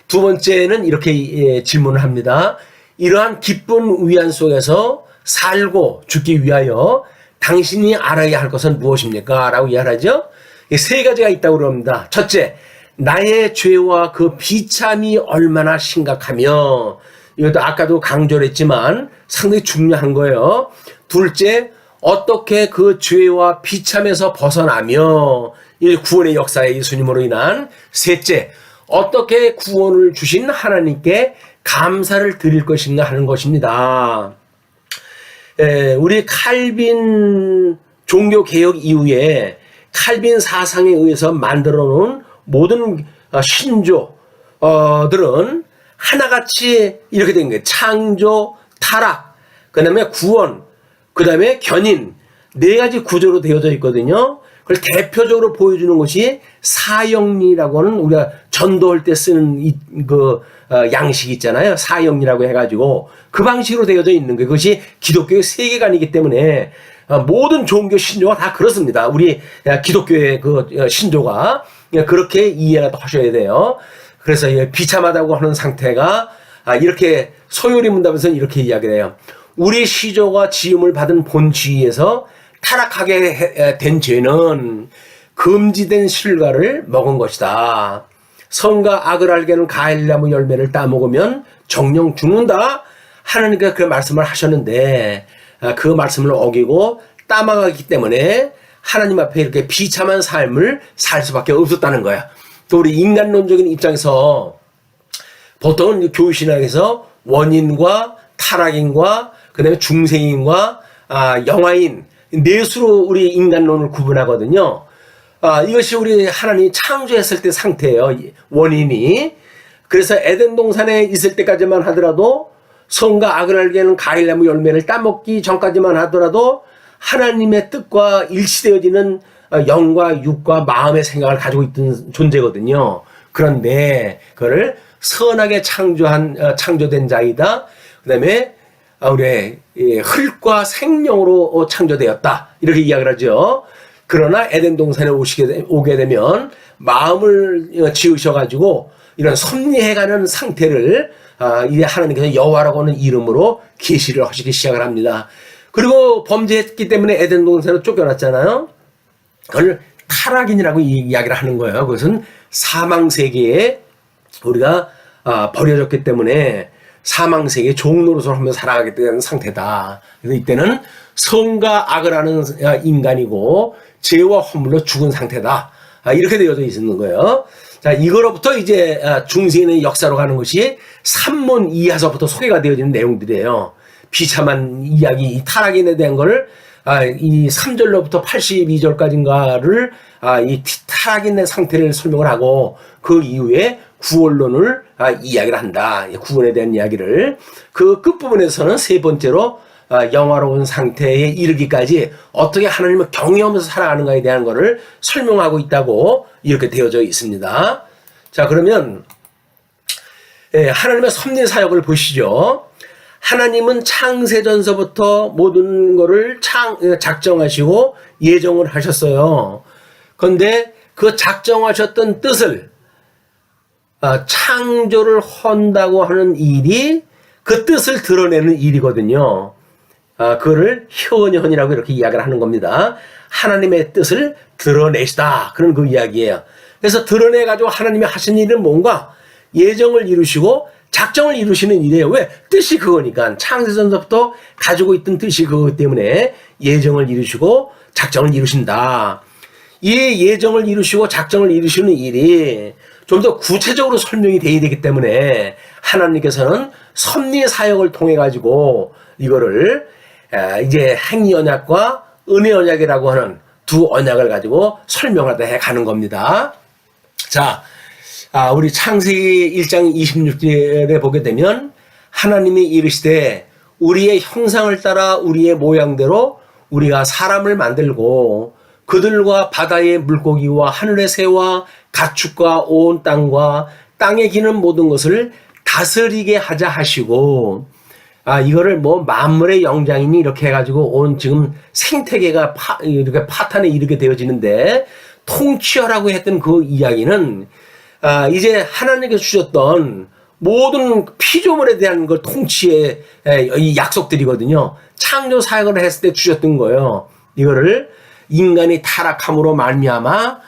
두 번째는 이렇게 질문을 합니다. 이러한 기쁜 위안 속에서 살고 죽기 위하여 당신이 알아야 할 것은 무엇입니까? 라고 이야기하죠. 세 가지가 있다고 그럽니다. 첫째, 나의 죄와 그 비참이 얼마나 심각하며, 이것도 아까도 강조를 했지만 상당히 중요한 거예요. 둘째, 어떻게 그 죄와 비참에서 벗어나며 이 구원의 역사의 예수님으로 인한. 셋째, 어떻게 구원을 주신 하나님께 감사를 드릴 것인가 하는 것입니다. 우리 칼빈 종교개혁 이후에 칼빈 사상에 의해서 만들어 놓은 모든 신조들은 하나같이 이렇게 된 거예요. 창조, 타락, 그 다음에 구원, 그 다음에 견인, 네 가지 구조로 되어져 있거든요. 그걸 대표적으로 보여주는 것이 사형리라고 하는 우리가 전도할 때 쓰는 양식 있잖아요. 사형리라고 해가지고 그 방식으로 되어져 있는 거예요. 그것이 기독교의 세계관이기 때문에 모든 종교 신조가 다 그렇습니다. 우리 기독교의 그 신조가 그렇게 이해를 하셔야 돼요. 그래서 비참하다고 하는 상태가 이렇게 소요리 문답에서는 이렇게 이야기를 해요. 우리 시조가 지음을 받은 본지위에서 타락하게 된 죄는 금지된 실과를 먹은 것이다. 선과 악을 알게는 가일나무 열매를 따먹으면 정령 죽는다. 하나님께서 그 말씀을 하셨는데 그 말씀을 어기고 따먹었기 때문에 하나님 앞에 이렇게 비참한 삶을 살 수밖에 없었다는 거야. 또 우리 인간론적인 입장에서 보통은 교육신학에서 원인과 타락인과 그 다음에 중생인과 영화인 네 수로 우리 인간론을 구분하거든요. 이것이 우리 하나님이 창조했을 때 상태예요. 원인이. 그래서 에덴 동산에 있을 때까지만 하더라도 선과 악을 알게는 가일나무 열매를 따먹기 전까지만 하더라도 하나님의 뜻과 일치되어지는 영과 육과 마음의 생각을 가지고 있던 존재거든요. 그런데 그걸 선하게 창조된 자이다. 그 다음에 우리의 흙과 생명으로 창조되었다. 이렇게 이야기를 하죠. 그러나 에덴 동산에 오게 되면 마음을 지으셔가지고 이런 섭리해가는 상태를 이제 하나님께서 여호와라고 하는 이름으로 계시를 하시기 시작을 합니다. 그리고 범죄했기 때문에 에덴 동산으로 쫓겨났잖아요. 그걸 타락인이라고 이야기를 하는 거예요. 그것은 사망 세계에 우리가 버려졌기 때문에 사망 세계의 종노릇을 하면서 살아가게 되는 상태다. 그래서 이때는 선과 악을 하는 인간이고 죄와 허물로 죽은 상태다. 이렇게 되어져 있는 거예요. 자, 이거로부터 이제 중세의 역사로 가는 것이 산문 이하서부터 소개가 되어지는 내용들이에요. 비참한 이야기, 이 타락인에 대한 거를 이 3절로부터 82절까지인가를 이 타락인의 상태를 설명을 하고 그 이후에 구원론을 이야기를 한다. 구원에 대한 이야기를. 그 끝부분에서는 세 번째로 영화로운 상태에 이르기까지 어떻게 하나님을 경외하면서 살아가는가에 대한 것을 설명하고 있다고 이렇게 되어져 있습니다. 자, 그러면 하나님의 섭리 사역을 보시죠. 하나님은 창세전서부터 모든 것을 작정하시고 예정을 하셨어요. 그런데 그 작정하셨던 뜻을 창조를 한다고 하는 일이 그 뜻을 드러내는 일이거든요. 그거를 현현이라고 이렇게 이야기를 하는 겁니다. 하나님의 뜻을 드러내시다. 그런 그 이야기예요. 그래서 드러내가지고 하나님이 하신 일은 뭔가 예정을 이루시고 작정을 이루시는 일이에요. 왜? 뜻이 그거니까. 창세전서부터 가지고 있던 뜻이 그거 때문에 예정을 이루시고 작정을 이루신다. 이 예정을 이루시고 작정을 이루시는 일이 좀 더 구체적으로 설명이 돼야 되기 때문에 하나님께서는 섭리 사역을 통해 가지고 이거를 이제 행위 언약과 은혜 언약이라고 하는 두 언약을 가지고 설명하다 해 가는 겁니다. 자, 우리 창세기 1장 26절에 보게 되면 하나님이 이르시되 우리의 형상을 따라 우리의 모양대로 우리가 사람을 만들고 그들과 바다의 물고기와 하늘의 새와 가축과 온 땅과 땅에 기는 모든 것을 다스리게 하자 하시고, 이거를 뭐 만물의 영장이니 이렇게 해가지고 온 지금 생태계가 이렇게 파탄에 이르게 되어지는데 통치하라고 했던 그 이야기는 이제 하나님께서 주셨던 모든 피조물에 대한 걸 통치의 이 약속들이거든요. 창조 사역을 했을 때 주셨던 거예요. 이거를 인간이 타락함으로 말미암아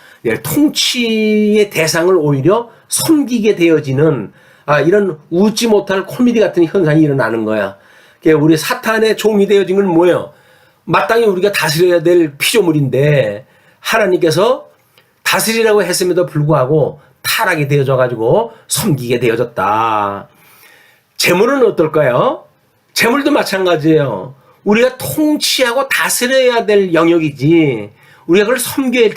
통치의 대상을 오히려 섬기게 되어지는 이런 웃지 못할 코미디 같은 현상이 일어나는 거야. 우리 사탄의 종이 되어진 건 뭐예요? 마땅히 우리가 다스려야 될 피조물인데 하나님께서 다스리라고 했음에도 불구하고 타락이 되어져 가지고 섬기게 되어졌다. 재물은 어떨까요? 재물도 마찬가지예요. 우리가 통치하고 다스려야 될 영역이지 우리가 그걸 섬겨야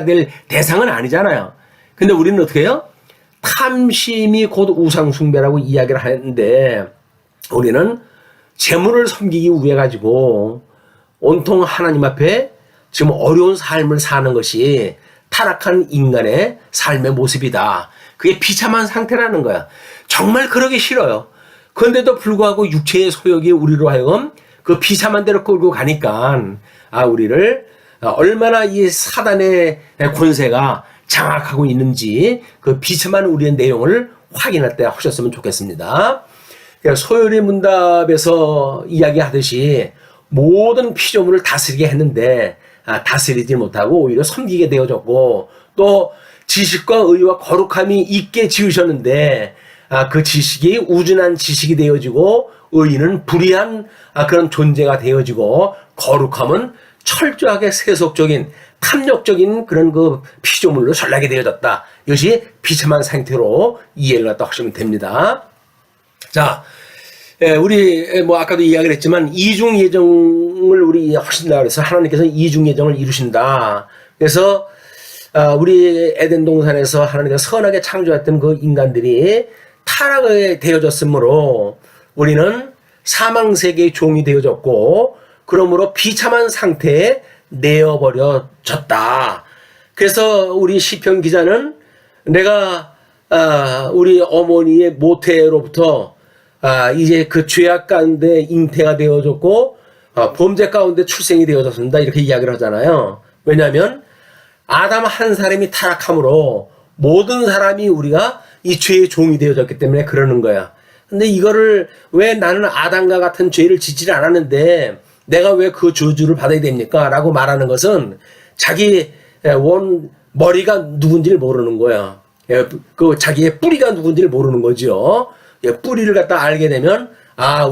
될 대상은 아니잖아요. 근데 우리는 어떻게 해요? 탐심이 곧 우상숭배라고 이야기를 하는데 우리는 재물을 섬기기 위해 가지고 온통 하나님 앞에 지금 어려운 삶을 사는 것이 타락한 인간의 삶의 모습이다. 그게 비참한 상태라는 거야. 정말 그러기 싫어요. 그런데도 불구하고 육체의 소욕이 우리로 하여금 그 비참한 데로 끌고 가니까 우리를 얼마나 이 사단의 권세가 장악하고 있는지 그 비참한 우리의 내용을 확인할 때 하셨으면 좋겠습니다. 소요리 문답에서 이야기하듯이 모든 피조물을 다스리게 했는데 다스리지 못하고 오히려 섬기게 되어졌고 또 지식과 의와 거룩함이 있게 지으셨는데 그 지식이 우준한 지식이 되어지고 의는 불의한 그런 존재가 되어지고 거룩함은 철저하게 세속적인 탐욕적인 그런 그 피조물로 전락이 되어졌다. 이것이 비참한 상태로 이해를 갖다 하시면 됩니다. 자, 우리 아까도 이야기를 했지만 이중 예정을 우리 하신다 그래서 하나님께서 이중 예정을 이루신다. 그래서 우리 에덴 동산에서 하나님께서 선하게 창조했던 그 인간들이 타락에 되어졌으므로 우리는 사망 세계의 종이 되어졌고 그러므로 비참한 상태에 내어버려졌다. 그래서 우리 시편 기자는 내가 우리 어머니의 모태로부터 이제 그 죄악 가운데 잉태가 되어졌고 범죄 가운데 출생이 되어졌습니다. 이렇게 이야기를 하잖아요. 왜냐하면 아담 한 사람이 타락함으로 모든 사람이 우리가 이 죄의 종이 되어졌기 때문에 그러는 거야. 근데 이거를 왜 나는 아담과 같은 죄를 짓지 않았는데 내가 왜 그 저주를 받아야 됩니까? 라고 말하는 것은 자기 머리가 누군지를 모르는 거야. 그 자기의 뿌리가 누군지를 모르는 거죠. 뿌리를 갖다 알게 되면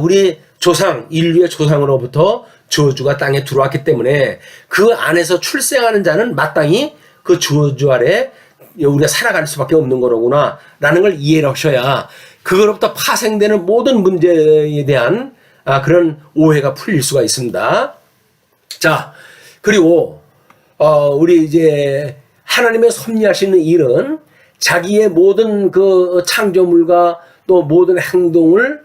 우리 조상, 인류의 조상으로부터 저주가 땅에 들어왔기 때문에 그 안에서 출생하는 자는 마땅히 그 저주 아래 우리가 살아갈 수밖에 없는 거로구나 라는 걸 이해를 하셔야 그거로부터 파생되는 모든 문제에 대한 그런 오해가 풀릴 수가 있습니다. 자, 그리고 우리 이제 하나님의 섭리하시는 일은 자기의 모든 그 창조물과 또 모든 행동을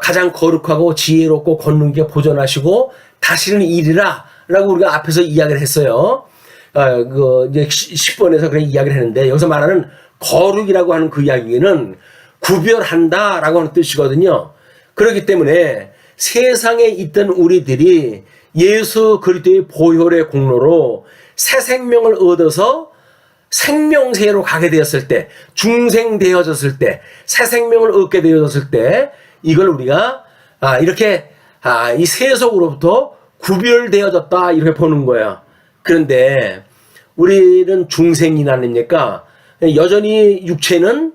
가장 거룩하고 지혜롭고 권능 있게 보존하시고 다시는 일이라 라고 우리가 앞에서 이야기를 했어요. 이제 10번에서 그런 이야기를 했는데 여기서 말하는 거룩이라고 하는 그 이야기는 구별한다 라고 하는 뜻이거든요. 그렇기 때문에 세상에 있던 우리들이 예수 그리스도의 보혈의 공로로 새 생명을 얻어서 생명세로 가게 되었을 때, 중생되어졌을 때, 새 생명을 얻게 되어졌을 때, 이걸 우리가 이렇게 이 세속으로부터 구별되어졌다 이렇게 보는 거예요. 그런데 우리는 중생이 아닙니까? 여전히 육체는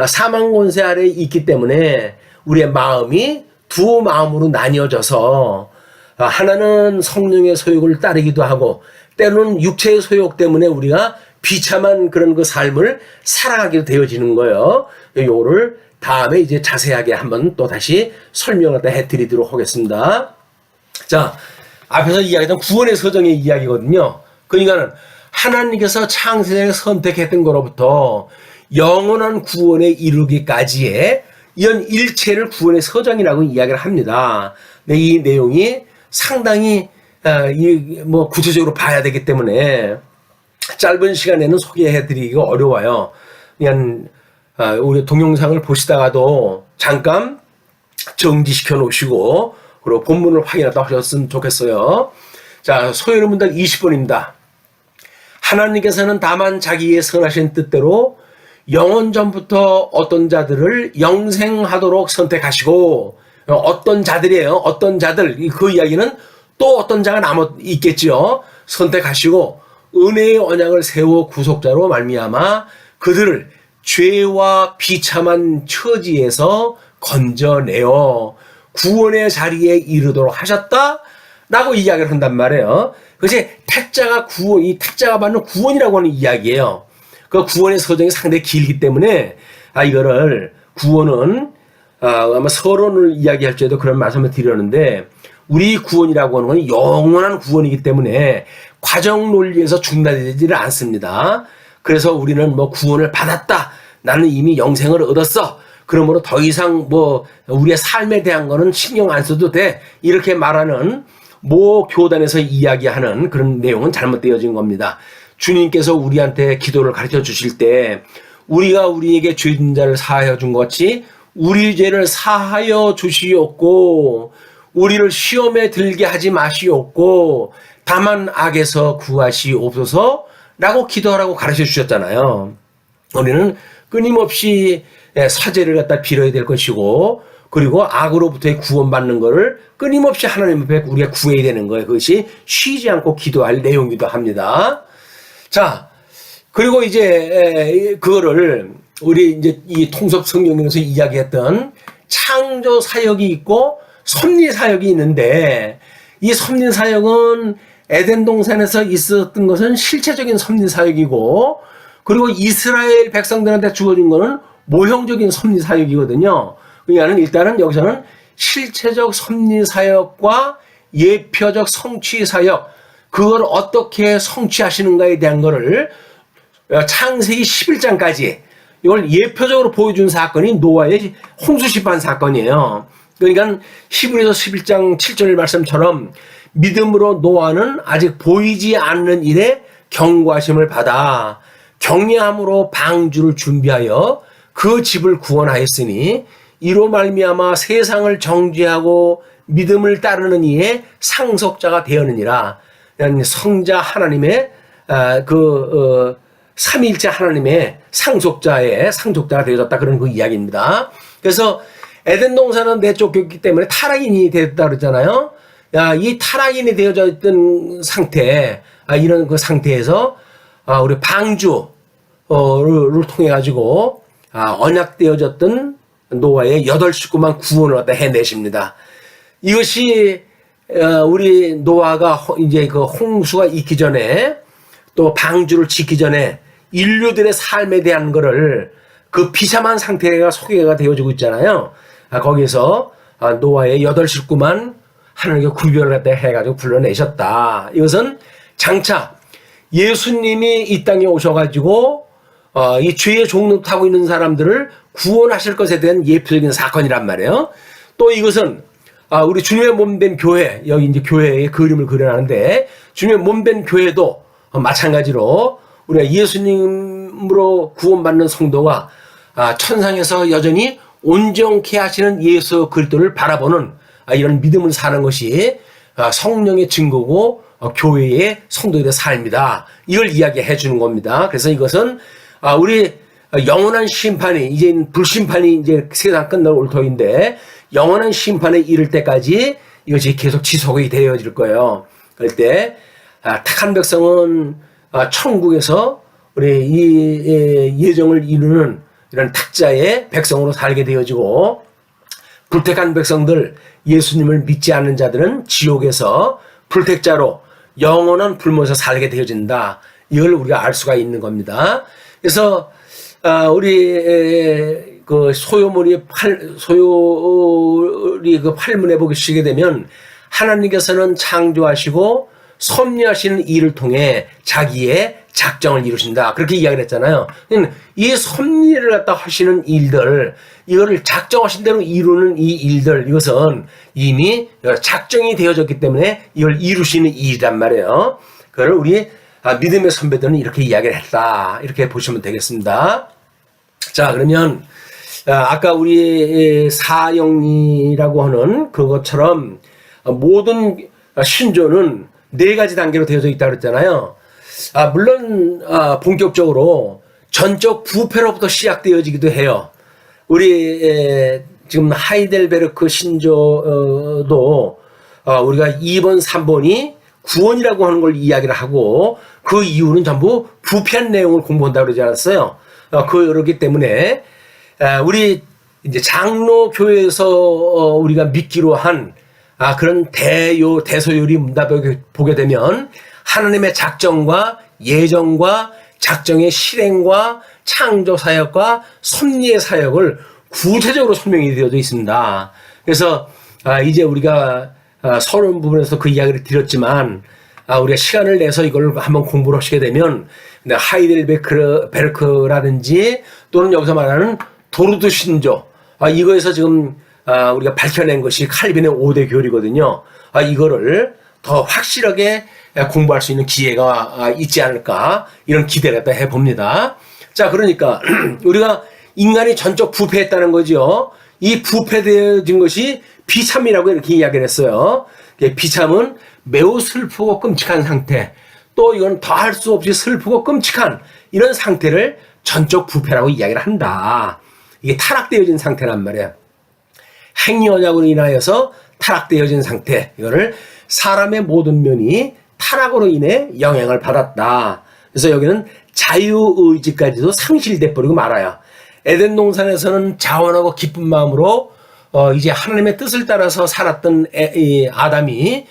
사망 권세 아래에 있기 때문에 우리의 마음이 두 마음으로 나뉘어져서 하나는 성령의 소욕을 따르기도 하고 때로는 육체의 소욕 때문에 우리가 비참한 그런 그 삶을 살아가게 되어지는 거예요. 요거를 다음에 이제 자세하게 한번 또 다시 설명을 해드리도록 하겠습니다. 자, 앞에서 이야기했던 구원의 서정의 이야기거든요. 그러니까는 하나님께서 창세전에 선택했던 거로부터 영원한 구원에 이르기까지의 이런 일체를 구원의 서정이라고 이야기를 합니다. 근데 이 내용이 상당히 구체적으로 봐야 되기 때문에 짧은 시간에는 소개해드리기가 어려워요. 그냥 우리 동영상을 보시다가도 잠깐 정지시켜 놓으시고 그리고 본문을 확인하다 하셨으면 좋겠어요. 자, 소요리 문답 20번입니다. 하나님께서는 다만 자기의 선하신 뜻대로 영원 전부터 어떤 자들을 영생하도록 선택하시고, 어떤 자들이에요. 어떤 자들, 그 이야기는 또 어떤 자가 남아 있겠죠. 선택하시고 은혜의 언약을 세워 구속자로 말미암아 그들을 죄와 비참한 처지에서 건져내어 구원의 자리에 이르도록 하셨다라고 이야기를 한단 말이에요. 그것이 택자가 구원, 이 택자가 받는 구원이라고 하는 이야기예요. 그 구원의 서정이 상당히 길기 때문에 이거를 구원은 아마 서론을 이야기할 때도 그런 말씀을 드렸는데, 우리 구원이라고 하는 건 영원한 구원이기 때문에 과정 논리에서 중단되지를 않습니다. 그래서 우리는 뭐 구원을 받았다, 나는 이미 영생을 얻었어, 그러므로 더 이상 뭐 우리의 삶에 대한 거는 신경 안 써도 돼, 이렇게 말하는 모 교단에서 이야기하는 그런 내용은 잘못되어진 겁니다. 주님께서 우리한테 기도를 가르쳐 주실 때 우리가 우리에게 죄진 자를 사하여 준 것 같이 우리 죄를 사하여 주시옵고 우리를 시험에 들게 하지 마시옵고 다만 악에서 구하시옵소서 라고 기도하라고 가르쳐 주셨잖아요. 우리는 끊임없이 사죄를 갖다 빌어야 될 것이고, 그리고 악으로부터의 구원받는 것을 끊임없이 하나님 앞에 우리가 구해야 되는 거예요. 그것이 쉬지 않고 기도할 내용이기도 합니다. 자, 그리고 이제 그거를 우리 이제 이 통섭 성경에서 이야기했던 창조 사역이 있고 섭리 사역이 있는데, 이 섭리 사역은 에덴 동산에서 있었던 것은 실체적인 섭리 사역이고, 그리고 이스라엘 백성들한테 주어진 것은 모형적인 섭리 사역이거든요. 그러니까 일단은 여기서는 실체적 섭리 사역과 예표적 성취 사역, 그걸 어떻게 성취하시는가에 대한 거를 창세기 11장까지 이걸 예표적으로 보여준 사건이 노아의 홍수 심판 사건이에요. 그러니까 히브리서 11장 7절 말씀처럼 믿음으로 노아는 아직 보이지 않는 일에 경고하심을 받아 경외함으로 방주를 준비하여 그 집을 구원하였으니 이로 말미암아 세상을 정죄하고 믿음을 따르는 이의 상속자가 되었느니라. 성자 하나님의 삼위일체 하나님의 상속자가 되어졌다, 그런 그 이야기입니다. 그래서 에덴 동산은 내쫓겼기 때문에 타락인이 되었다 그랬잖아요. 이 타락인이 되어져 있던 상태, 이런 그 상태에서 우리 방주를 통해 가지고 언약되어졌던 노아의 8식구만 구원을 갖다 해내십니다. 이것이 우리 노아가 이제 그 홍수가 있기 전에, 또 방주를 짓기 전에 인류들의 삶에 대한 거를 그 비참한 상태가 소개가 되어지고 있잖아요. 거기서 노아의 8식구만 하나님께 구별을 갖다 해가지고 불러내셨다. 이것은 장차 예수님이 이 땅에 오셔가지고 이 죄의 종로 타고 있는 사람들을 구원하실 것에 대한 예표적인 사건이란 말이에요. 또 이것은 우리 주님의 몸된 교회, 여기 이제 교회의 그림을 그려놨는데, 주님의 몸된 교회도 마찬가지로 우리가 예수님으로 구원받는 성도가 천상에서 여전히 온전케 하시는 예수 그리스도를 바라보는 이런 믿음을 사는 것이 성령의 증거고 교회의 성도들의 삶이다. 이걸 이야기해 주는 겁니다. 그래서 이것은 우리 영원한 심판이, 이제 불심판이 이제 세상 끝날 올 터인데, 영원한 심판에 이를 때까지 이것이 계속 지속이 되어질 거예요. 그럴 때 택한 백성은 천국에서 우리 이 예정을 이루는 이런 탁자의 백성으로 살게 되어지고, 불택한 백성들, 예수님을 믿지 않는 자들은 지옥에서 불택자로 영원한 불못에서 살게 되어진다. 이걸 우리가 알 수가 있는 겁니다. 그래서 우리 그 소요리 그 팔문에 보시게 되면, 하나님께서는 창조하시고 섭리하시는 일을 통해 자기의 작정을 이루신다, 그렇게 이야기를 했잖아요. 이 섭리를 갖다 하시는 일들, 이거를 작정하신 대로 이루는 이 일들, 이것은 이미 작정이 되어졌기 때문에 이걸 이루시는 일이란 말이에요. 그걸 우리 믿음의 선배들은 이렇게 이야기를 했다, 이렇게 보시면 되겠습니다. 자, 그러면 아까 우리 사형리라고 하는 그것처럼 모든 신조는 4가지 단계로 되어져 있다고 그랬잖아요. 물론 본격적으로 전적 부패로부터 시작되어지기도 해요. 우리 지금 하이델베르크 신조도 우리가 2번, 3번이 구원이라고 하는 걸 이야기를 하고 그 이유는 전부 부패한 내용을 공부한다고 그러지 않았어요. 그렇기 때문에 우리 이제 장로교회에서 우리가 믿기로 한 그런 대소요리 문답을 보게 되면 하나님의 작정과 예정과 작정의 실행과 창조 사역과 섭리의 사역을 구체적으로 설명이 되어져 있습니다. 그래서 이제 우리가 서론 부분에서 그 이야기를 드렸지만 우리가 시간을 내서 이걸 한번 공부를 하시게 되면 하이델베르크라든지 또는 여기서 말하는 도르드 신조 이거에서 지금 우리가 밝혀낸 것이 칼빈의 5대 교리거든요. 이거를 더 확실하게 공부할 수 있는 기회가 있지 않을까 이런 기대를 갖다 해봅니다. 자, 그러니까 우리가 인간이 전적 부패했다는 거죠. 이 부패되어진 것이 비참이라고 이렇게 이야기를 했어요. 비참은 매우 슬프고 끔찍한 상태, 또 이건 더할 수 없이 슬프고 끔찍한 이런 상태를 전적 부패라고 이야기를 한다. 이게 타락되어진 상태란 말이에요. 행위 언약으로 인하여서 타락되어진 상태, 이거를 사람의 모든 면이 타락으로 인해 영향을 받았다. 그래서 여기는 자유의지까지도 상실돼 버리고 말아요. 에덴 동산에서는 자원하고 기쁜 마음으로 이제 하나님의 뜻을 따라서 살았던 아담이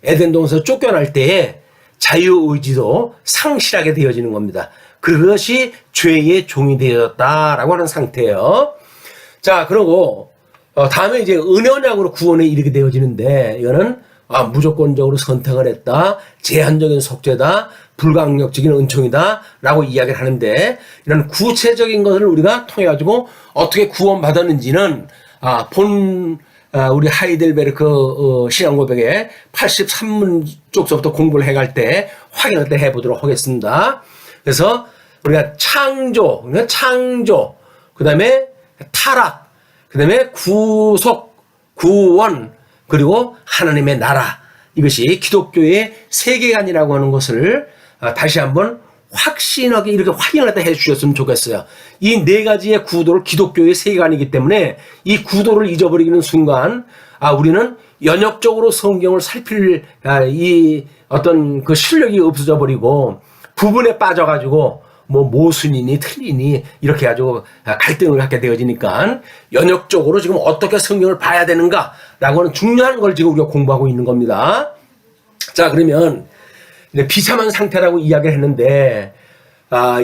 에덴 동산에서 쫓겨날 때에 자유의지도 상실하게 되어지는 겁니다. 그것이 죄의 종이 되었다라고 하는 상태예요. 자, 그리고 다음에 이제 은혜 언약으로 구원에 이르게 되어지는데 이거는 무조건적으로 선택을 했다, 제한적인 속죄다, 불강력적인 은총이다 라고 이야기를 하는데 이런 구체적인 것을 우리가 통해 가지고 어떻게 구원받았는지는 우리 하이델베르크 신앙고백의 83문 쪽서부터 공부를 해갈 때 확인할 때 해보도록 하겠습니다. 그래서 우리가 창조, 그 다음에 타락, 그 다음에 구속, 구원, 그리고 하나님의 나라, 이것이 기독교의 세계관이라고 하는 것을 다시 한번 확신하게 이렇게 확인하다 해주셨으면 좋겠어요. 이 네 가지의 구도를 기독교의 세계관이기 때문에 이 구도를 잊어버리는 순간 우리는 연역적으로 성경을 살필 이 어떤 그 실력이 없어져 버리고 부분에 빠져가지고 뭐 모순이니 틀리니 이렇게 가지고 갈등을 갖게 되어지니까 연역적으로 지금 어떻게 성경을 봐야 되는가라고 하는 중요한 걸 지금 우리가 공부하고 있는 겁니다. 자, 그러면 비참한 상태라고 이야기를 했는데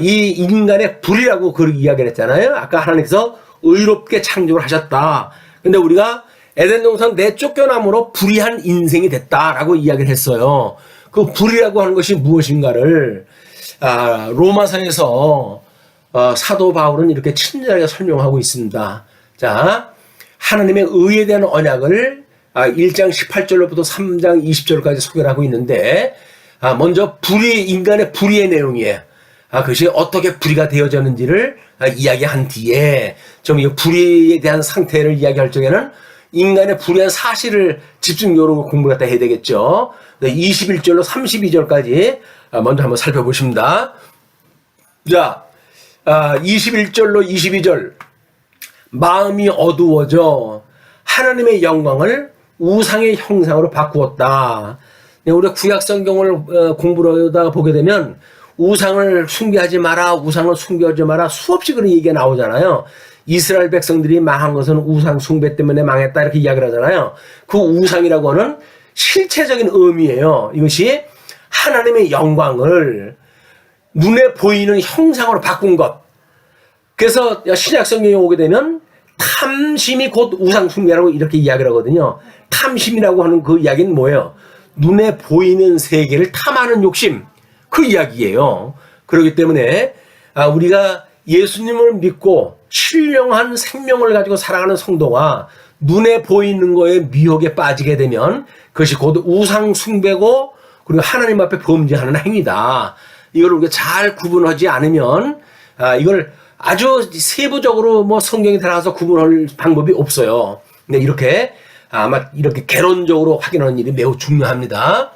이 인간의 불이라고 그 이야기를 했잖아요. 아까 하나님께서 의롭게 창조를 하셨다. 근데 우리가 에덴 동산 내쫓겨남으로 불의한 인생이 됐다라고 이야기를 했어요. 그 불이라고 하는 것이 무엇인가를 로마서에서 사도 바울은 이렇게 친절하게 설명하고 있습니다. 자, 하나님의 의에 대한 언약을 1장 18절로부터 3장 20절까지 소개를 하고 있는데 먼저 인간의 불의의 내용이에요. 그것이 어떻게 불의가 되어졌는지를 이야기한 뒤에 좀 이 불의에 대한 상태를 이야기할 적에는 인간의 불의한 사실을 집중적으로 공부를 갖다 해야 되겠죠. 21절로 32절까지 먼저 한번 살펴보십니다. 자, 21절로 22절. 마음이 어두워져 하나님의 영광을 우상의 형상으로 바꾸었다. 우리가 구약 성경을 공부하다 보게 되면 우상을 숭배하지 마라, 우상을 숭배하지 마라 수없이 그런 얘기가 나오잖아요. 이스라엘 백성들이 망한 것은 우상 숭배 때문에 망했다 이렇게 이야기를 하잖아요. 그 우상이라고 하는 실체적인 의미예요. 이것이 하나님의 영광을 눈에 보이는 형상으로 바꾼 것. 그래서 신약 성경에 오게 되면 탐심이 곧 우상 숭배라고 이렇게 이야기를 하거든요. 탐심이라고 하는 그 이야기는 뭐예요? 눈에 보이는 세계를 탐하는 욕심, 그 이야기예요. 그렇기 때문에 우리가 예수님을 믿고 신령한 생명을 가지고 살아가는 성도가 눈에 보이는 거에 미혹에 빠지게 되면 그것이 곧 우상 숭배고 그리고 하나님 앞에 범죄하는 행위다. 이걸 우리가 잘 구분하지 않으면 이걸 아주 세부적으로 뭐 성경에 들어가서 구분할 방법이 없어요. 근데 이렇게 아마 이렇게 개론적으로 확인하는 일이 매우 중요합니다.